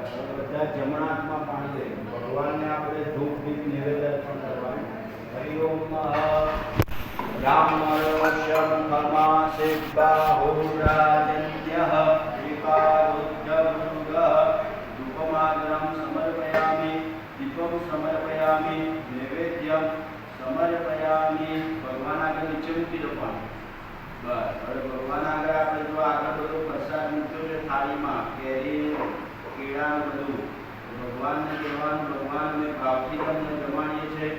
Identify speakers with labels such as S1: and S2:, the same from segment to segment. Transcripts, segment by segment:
S1: બધા જમણા હાથમાં પાણી લઈ ભગવાનને આપણે ધૂપ દીપ નૈવેદ્ય અર્પણ કરવાનું. હરિ ઓમ રામ સિદ્ધાહુરાજન્યઃ વિકારોદ્ધમૃગઃ ધૂપમાગ્રમ સમર્પયામિ દીપમ સમર્પયામિ નૈવેદ્યમ સમર્પયામિ. ભગવાન આગળ નીચે મૂકી દો પાણી. બસ હવે ભગવાન આગળ આપણે જો આગળ બધો પ્રસાદ મૂક્યો છે થાળીમાં, કેરી કેળા બધું, ભગવાનને કહેવાનું ભગવાન અમે ભાવથી તમને જમાડીએ છીએ,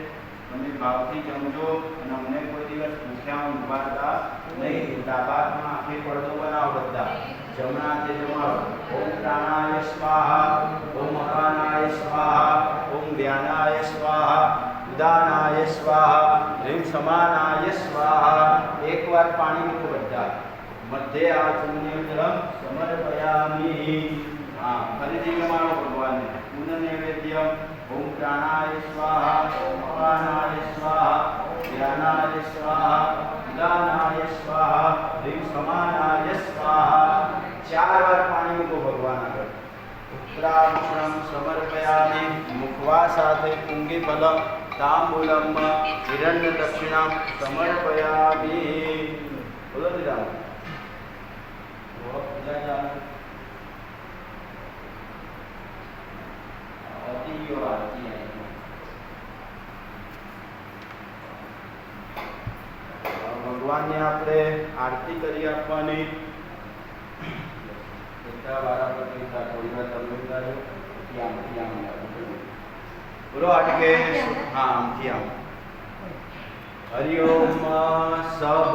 S1: તમે ભાવથી જમજો અને અમને કોઈ દિવસ ભૂખ્યા ઊંઘવાતા નહીં. ડાબામાં આખી પડદો બનાવો બધા, જમણા હાથે જમાડો. ઓમ પ્રાણાય સ્વાહા, ઓમ અપાનાય સ્વાહા, ઓમ વ્યાનાય સ્વાહા, ઉદાનાય સ્વાહા, હ્રીમ સમાનાય સ્વાહા. એકવાર પાણી મૂકો બધા. મધ્ય આચમનીયમ સમર્પયામિ. હા, ફરીથી જમાડો ભગવાનને. પુનઃ નૈવેદ્યમ ઓમ પ્રાણાય સ્વાહા, ઓમ અપાનાય સ્વાહા, વ્યાનાય સ્વાહા, ઉદાનાય સ્વાહા, હ્રીમ સમાનાય સ્વાહા. 4 વાર પાણી મૂકો ભગવાન આગળ. ઉત્તરાક્ષણમ સમર્પયામિ. મુખવા સાથે પુંગી ફલમ તાંબૂલમ હિરણ્ય દક્ષિણામ સમર્પયામિ. બોલો દીરા. ભગવાનને આપણે આરતી કરી આપવાની. બોલો અટકે. હા, આમથી આમ. હરિ ઓમ સબ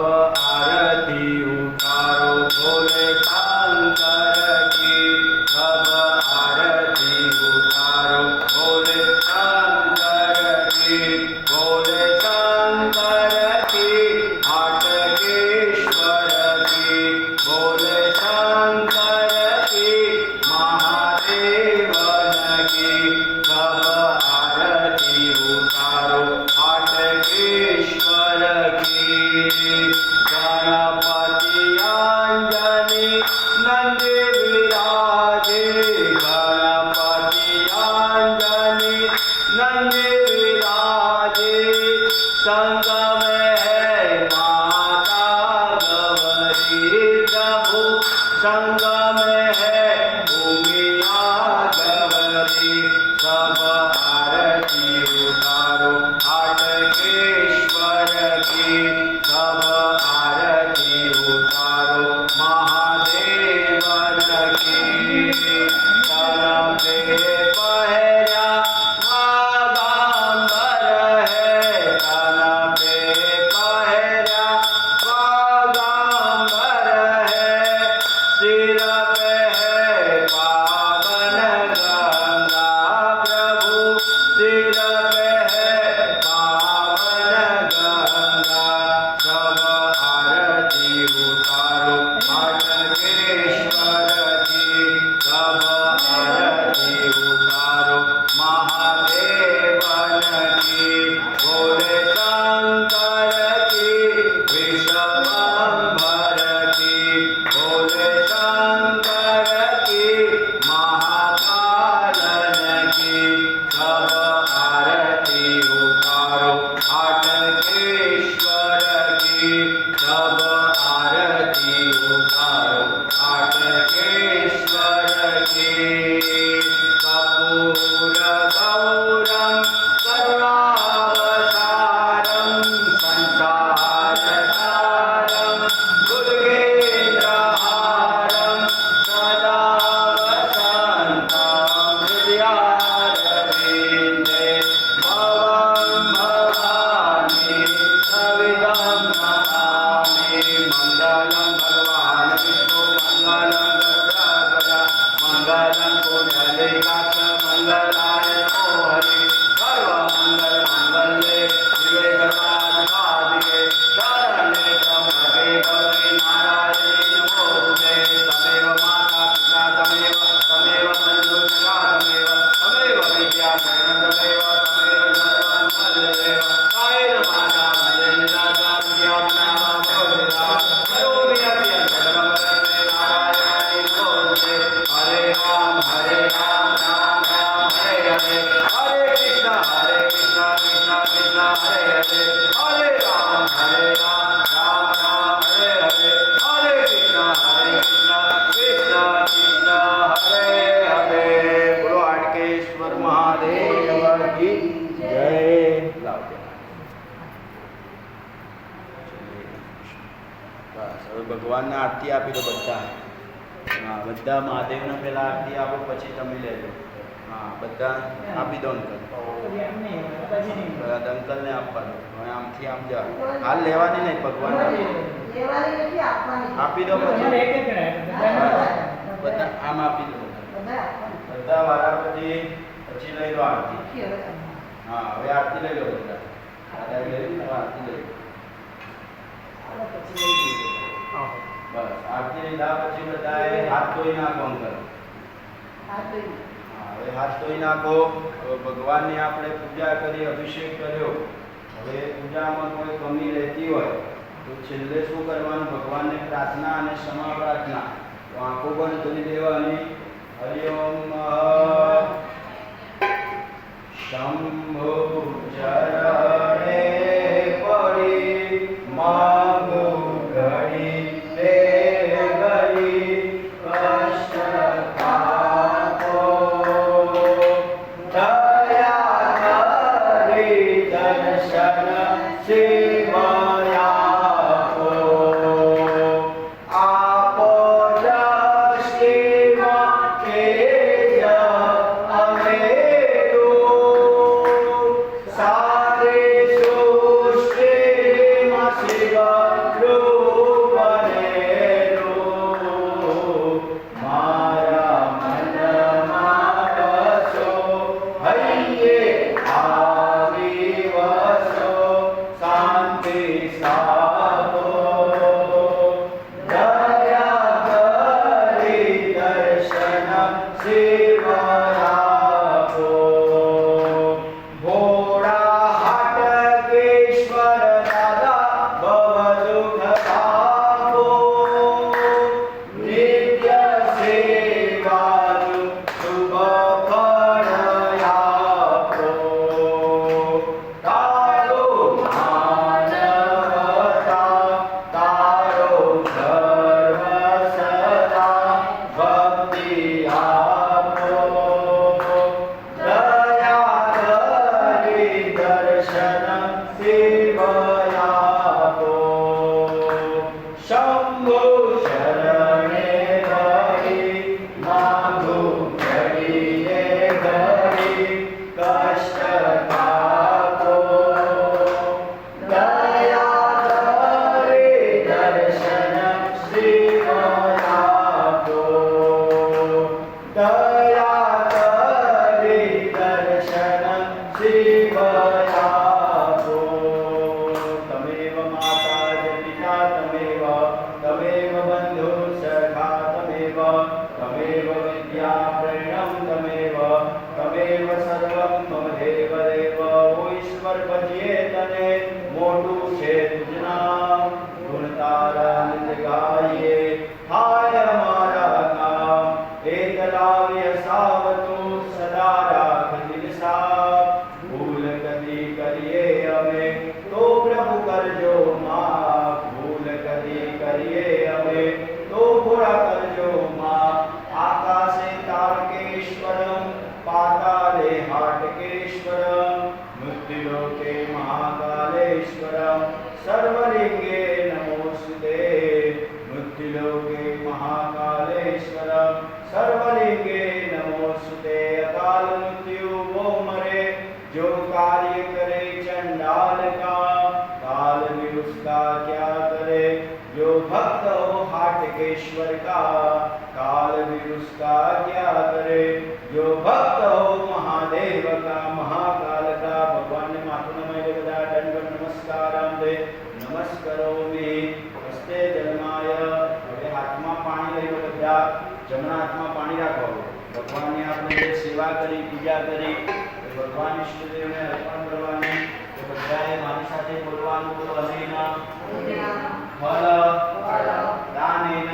S1: આરતી ઉતારો બોલે શંકર કી. સબ આરતી ઉતારો બોલે શંકર કી. બોલે શંકર કી આટકેશ્વર કી. બોલે શંકર કી મહાદેવન કી. સબ આરતી ઉતારો આટકેશ્વર કી. ગણપતિ અંજની નંદે વિરાજે. ગણપતિ અંજની નંદે વિરાજે. સંગ में है माता गौरी प्रभु. संग में है उमिया गौरी. सब आरती उतारो आटकेश्वर की. सब आरती उतारो महादेवन की. तन पे पहरा वागांबर है. तन पे पहरा वागांबर है. सिर पे है पावन गंगा प्रभु. सिर पे है पावन गंगा. सब आरती उतारो आटकेश्वर की. सब आरती उतारो महादेवन की. बोले शंकर की विश्वम्भर की. बोले शंकर ભગવાનને આરતી આપી દો બધા. હા, બધા મહાદેવને પહેલાં આરતી આપો, પછી તમે લેજો. હા, બધા આપી દો અંકલ. અંકલને આપવાનું. હવે આમથી આમ જા, હાલ લેવાની નહીં, ભગવાન આપી દો. પછી બધા આમ આપી દો. બધા વાળા પછી લઈ લો આરતી. હા, હવે આરતી લઈ લો બધા. આરતી લઈ લો. બસ આરતી લીધા પછી બધાએ હાથ ધોઈ નાખો અંકલ. હવે હાથ ધોઈ નાખો. ભગવાનની આપણે પૂજા કરી, અભિષેક કર્યો. હવે પૂજામાં કોઈ કમી રહેતી હોય તો છેલ્લે શું કરવાનું? ભગવાનને પ્રાર્થના અને ક્ષમા પ્રાર્થના. તો આંખો બંધ કરી દેવાની. હરિઓમ શંભુ ચરણે પડી માંગુ ઘડી રે ઘડી કષ્ટ પાપો દયા કરી દર્શન શિવયાપો આપો દ્રષ્ટિમાં તેજ અમે સારી સૃષ્ટિમાં શિવ રૂપ બનેલું. મારા મનમાં વસો હૈયે આવી વસો શાંતિ સ્થાપો દયા કરી દર્શન શિવયાપો ભોળા હાટકેશ્વર દાદા ભવ દુઃખ તાપો નિત્ય સેવાનું શુભ ફળ આપો તારો માનવતા તારો ધર્મ સદા ભક્તિ આપો દયા કરી દર્શન શિવયાપો શંભુ શરણે પડી માંગુ ઘડીએ ઘડી કષ્ટ કાપો દયા કરી દર્શન શિવયાપો દયા કરી દર્શન શિવયાપો તમેવ માતા જ પિતા તમેવ તમેવ બંધુ સખા તમેવ તમેવ વિદ્યા પ્રેરણમ તમેવ તમેવ સર્વમ મમ દેવ દેવ. ઓ ઈશ્વર ભજીએ તને, મોટું છે તુજ નામ. ગુણ તારા નિત ગાઈએ, થાય અમારા કામ. એકલાવ્ય સાવતું સદા રાખ દિલ સાફ. ભૂલ કદી કરીએ અમે તો પ્રભુ કરજો માફ. ભૂલ કદી કરીએ અમે તો ભોળા કરજો માફ. આકાશે તારકેશ્વરમ પાતાલે હાટકેશ્વરમ મૃત્યુલોકે મહાકાલેશ્વરમ સર્વલિંગે નમોસ્તુતે. મૃત્યુલોકે મહાકાલેશ્વરમ સર્વલિંગે નમોસ્તુતે. અકાલ મૃત્યુ वो मरे जो कार्य करे चंडाल का, काल भी उसका क्या करे. जो भक्त हो हाटकेश्वर का, काल भी उसका क्या करे. जो भक्त हो महादेव का, महाकाल का. भगवान ने माथुं नमाय બધા દંડવત નમસ્કાર દે. નમસ્કરોમિ હસ્તે જન્માય. હવે હાથમાં પાણી લઈ લો બધા. જમણા હાથમાં પાણી રાખો. ભગવાનની આપણે જે સેવા કરી, પૂજા કરી, ભગવાન ઈષ્ટદેવને અર્પણ કરવાની. તો બધાએ મારી સાથે બોલવાનું. તો અનેના ફલ દાનેન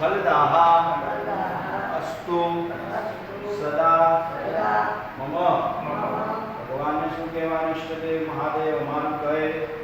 S1: ફલદાહ અસ્તુ સદા મમ. ભગવાનને શું કહેવાનું? ઈષ્ટદેવ મહાદેવ અમારું કહે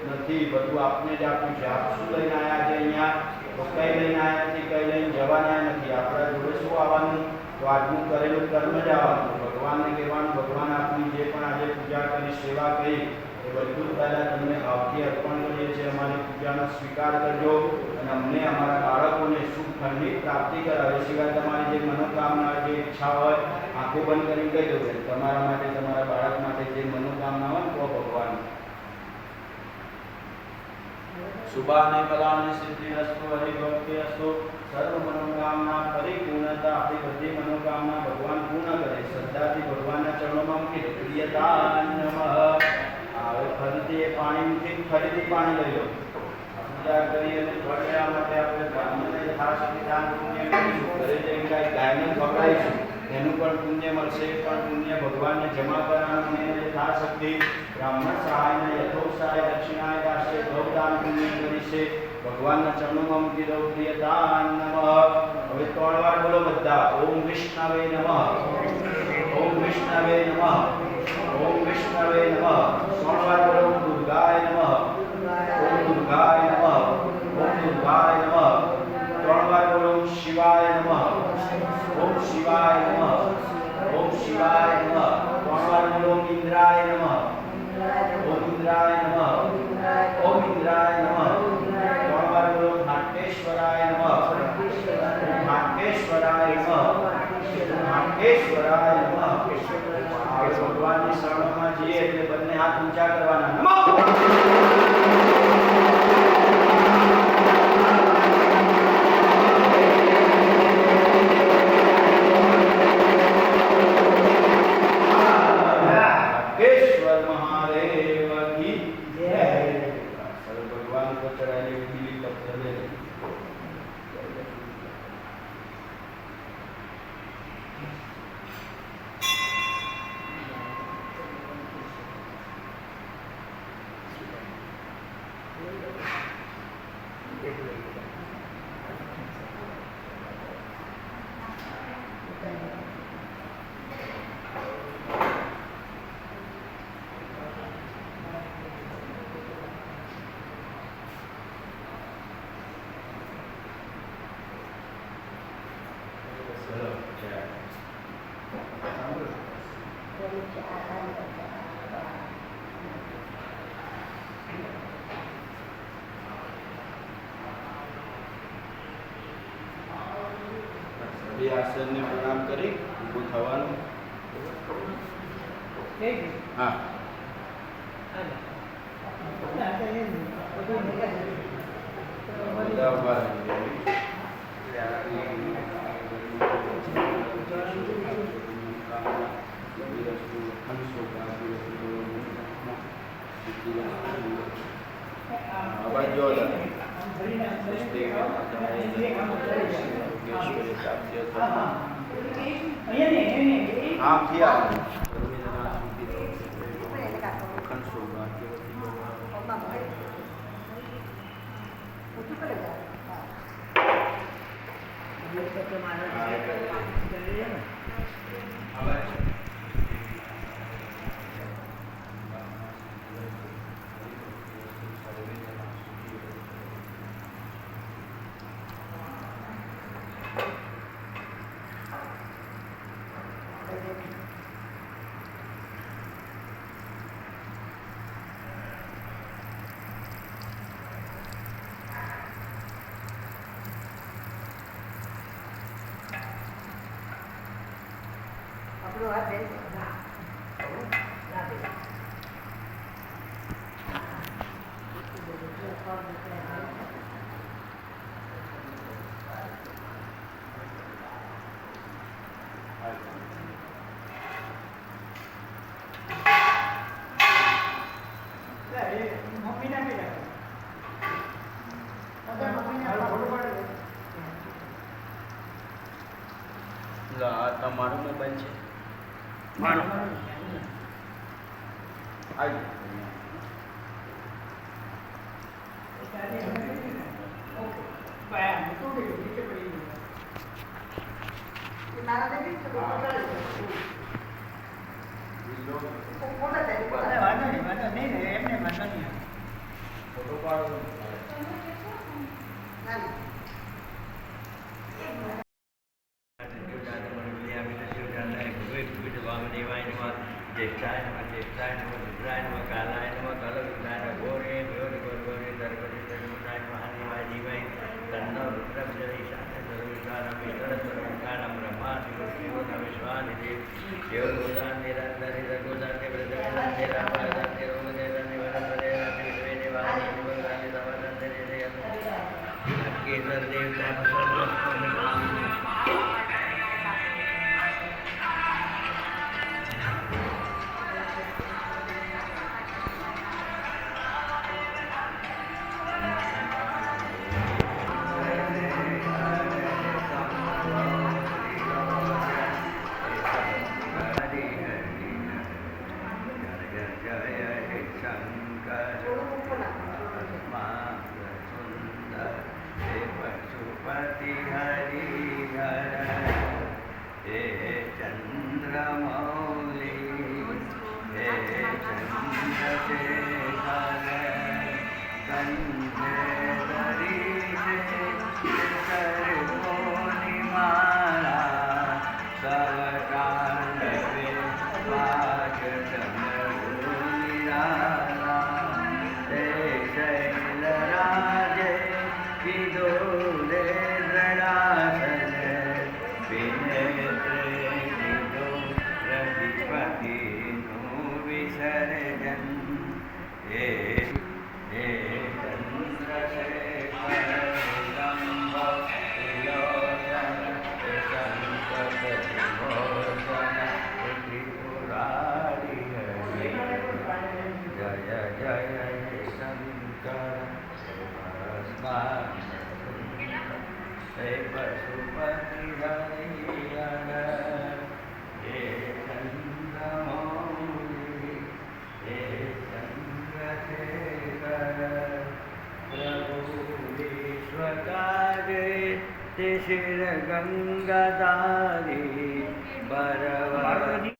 S1: નથી, બધું આપને જ આપ્યું છે. આપ શું લઈને આવ્યા છે અહીંયા? તો કઈ લઈને આવ્યા નથી, કઈ લઈને જવાના નથી. આપણા જોડે શું આવવાનું? તો આજનું કરેલું કર્મ જ આવવાનું. ભગવાનને કહેવાનું, ભગવાન આપની જે પણ આજે પૂજા કરી, સેવા કરી, એ બધું પહેલાં તમને આવતી અર્પણ કરીએ છીએ. અમારી પૂજાનો સ્વીકાર કરજો અને અમને અમારા બાળકોને સુખ ફળની પ્રાપ્તિ કરાવે. સિવાય તમારી જે મનોકામના જે ઈચ્છા હોય આંખો બંધ કરીને કહી દો કે તમારા માટે તમારા બાળક માટે જે મનોકામના હોય તો ભગવાન શુભાને ફલાને સિદ્ધિરસ્તુ હરિભક્તિ અસ્તુ સર્વ મનોકામના પરિપૂર્ણતા. આપણી બધી મનોકામના ભગવાન પૂર્ણ કરે. શ્રદ્ધાથી ભગવાનના ચરણોમાં મૂકી દો. પ્રિયતા નમઃ. હવે ફરીથી એ પાણીથી ફરીથી પાણી લઈ લો. પૂજા કરી અને ફળ્યા માટે આપણે બ્રાહ્મણને ખાસ દાન પુણ્ય કરીશું. ઘરે જઈને કાંઈ ગાયને ખવડાવીશું એનું પણ પુણ્ય મળશે. પણ પુણ્ય ભગવાનને જમા કરવાનું યથાશક્તિ બ્રાહ્મણ સહાયના યથોત્સાહે દક્ષિણાએ દાસે ગૌદાન પુણ્ય કરી છે. ભગવાનના ચરણોમાં મૂકી દો. પ્રિયતા નમઃ. હવે 3 વાર બોલો બધા. ઓમ વિષ્ણવે નમઃ. ઓમ વિષ્ણવે નમઃ. ઓમ વિષ્ણવે નમઃ. 3 વાર બોલો. ઓમ દુર્ગાય નમઃ. ઓમ દુર્ગાય નમઃ. ઓમ દુર્ગાય નમઃ. 3 વાર બોલો. ઓમ શિવાય નમઃ. ઓમ શિવાય નમઃ. ઓમ શિવાય નમઃ. 3 વાર બોલો. ઓમ ઇન્દ્રાય નમઃ. ઓમ ઇન્દ્રાય નમઃ. ઓમ ઇન્દ્રાય નમઃ. 3 વાર બોલો. હાટેશ્વરાય નમઃ. હાટેશ્વરાય નમઃ. હાટેશ્વરાય નમઃ. હવે ભગવાનની શરણોમાં જઈએ એટલે બંને હાથ ઊંચા કરવાના. નમઃ. આસનને પ્રણામ કરી ઊભું થવાનું. હા બધા ઉભા અવાજ જો તમારો મોબાઈલ છે મારો આવી ફોટો પાડો
S2: ज्येष्ठाय नमः ज्येष्ठाय नमः रुद्राय नमः कालाय नमः कालरुद्राय नमः घोरे घोरे दर्पति तन्मुखाय महादेवाय धीमहि तन्नो रुद्रः प्रचोदयात् सर्वविद्यानां सर्वविद्यानां ब्रह्मा शिवो विश्वानिधि देवभूतान् निरन्तरि सर्वभूतानि प्रत्यक्षान्ति रामायणान्ति रोमदेवान्ति वनस्पतयन्ति विश्वेदेवान्ति भगवान्ति समन्ति केसरदेवता पशुपति हरिहर हे चंद्रमौली हे चंद्रशेखर कंधेधरी शेखर मोनिमाला सवकांडवे वाजतमरुनिराला हे शैलराजे विदोरे द्रणासन विनेत्रे विदो रविपति नो विसर्जन हे हे चंद्रशेखर संभव त्रिलोचन संकट विमोचन त्रिपुरारी हरि जय जय हे शंकर हे पशुपति हरिहर हे चंद्रमौली हे चंद्रशेखर प्रभु विश्वकार्ये शिशिर गंगाधारी बरवर